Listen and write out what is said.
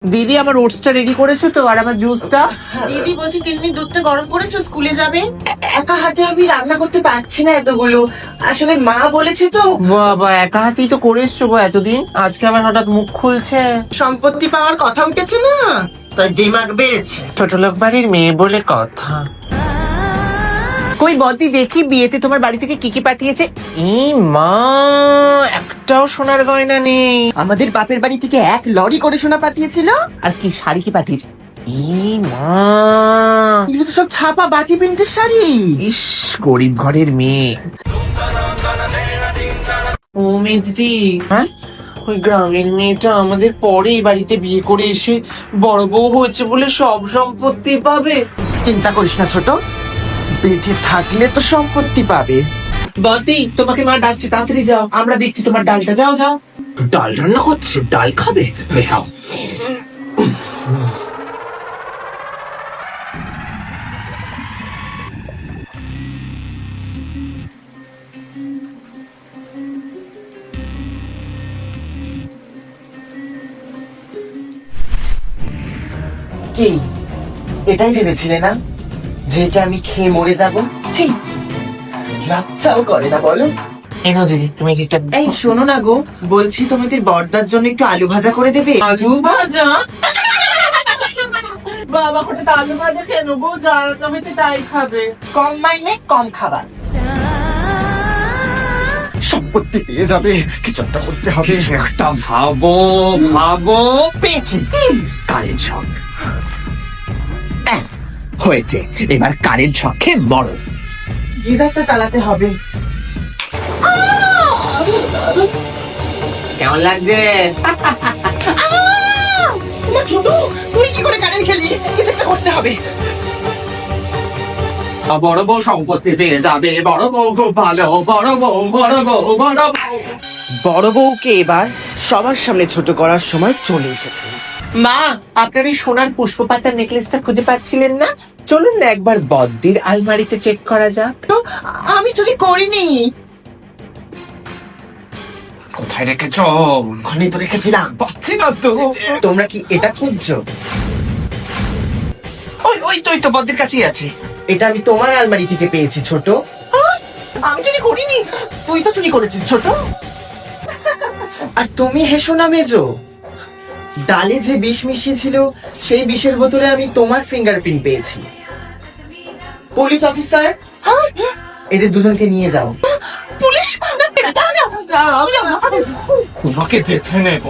দিদি আমার ওটসটা রেডি করেছো তো, আর আমার জুসটা? দিদি বলছি 3 মিনিট দুধটা গরম করেছো, স্কুলে যাবে। একা হাতে আমি রান্না করতে পারছি না এতগুলো, আসলে মা বলেছে তো। বাবা, একা হাতেই তো করে এসছো গো এতদিন, আজকে আবার হঠাৎ মুখ খুলছে। সম্পত্তি পাওয়ার কথা উঠেছে না, তাই দিমাগ বেড়েছে। ছোট লোক বাড়ির মেয়ে বলে কথা। কই বদি, দেখি বিয়েতে তোমার বাড়ি থেকে কি কি পাঠিয়েছে। এই মা, একটাও সোনার গয়না নেই। আমাদের বাপের বাড়ি থেকে 1 লরি করে সোনা পাঠিয়েছিল। আর কি শাড়ি কি পাঠিয়েছে? এই মা, এগুলো তো সব ছাপা বাটি প্রিন্টের শাড়ি। ইস, গরিব ঘরের মেয়ে। ও মেজদি, হ্যাঁ, ওই গ্রামের মেয়েটা আমাদের পরেই বাড়িতে বিয়ে করে এসে বড় বউ হয়েছে বলে সব সম্পত্তি পাবে। চিন্তা করিস না ছোট, বেঁচে থাকলে তো সম্পত্তি পাবে। বদি, তোমাকে মা ডাকছে, তাড়াতাড়ি যাও, আমরা দেখছি তোমার ডালটা। যাও যাও। ডাল রান্না করছে, ডাল খাবে? বেশাও। কি এটাই ভেবেছিলে না যে এটা আমি খেয়ে মরে যাব? ছি, লজ্জাও করে না বলো? এনো দিদি, তুমি কি একটা এই শোনো না গো, বলছি তোমাদের বর্দার জন্য একটু আলু ভাজা করে দেবে। আলু ভাজা? বাবা, হঠাৎ আলু ভাজা কেন গো? যার রান্না হয়েছে তাই খাবে। কম মাইনে কম খাবার। সম্পত্তি পেয়ে যাবে, কিছু একটা করতে হবে। কিছু একটা ভাবো, পেয়েছি। কারেন্ট শক হয়েছে, এবার কারেন্ট শখে বড় গিজারটা চালাতে হবে। কেমন লাগছে? ছোট, তুই কি করে কারেন্ট খেলি? কিছু একটা করতে হবে। বড় বউ সম্পত্তি পেয়ে যাবে, বড় বউ খুব ভালো, বড় বউ, বড় বউ, বড় বউ। বড় বউকে এবার সবার সামনে ছোট করার সময় চলে এসেছে। মা, আপনার এই সোনার পুষ্প পাতার নেকলেসটা খুঁজে পাচ্ছিলেন না? চলুন না একবার বদ্দির আলমারিতে চেক করা যাক। আমি চুরি করিনি। কোথায় রেখেছো? ওখানেই তো রেখেছিলাম। পাচ্ছি না তো। তোমরা কি এটা খুঁজছো? ওই ওই তো, ওই তো বদ্দির কাছেই আছে। এটা আমি তোমার আলমারি থেকে পেয়েছি ছোট। আমি চুরি করিনি, তুই তো চুরি করেছিস ছোট। আর তুমি হেসো না মেজো, ডালে যে বিষ মিশিয়েছিল সেই বিষের বোতলে আমি তোমার ফিঙ্গারপ্রিন্ট পেয়েছি। পুলিশ অফিসার, এদের দুজনকে নিয়ে যাও। পুলিশ? তোমাকে দেখে নেব।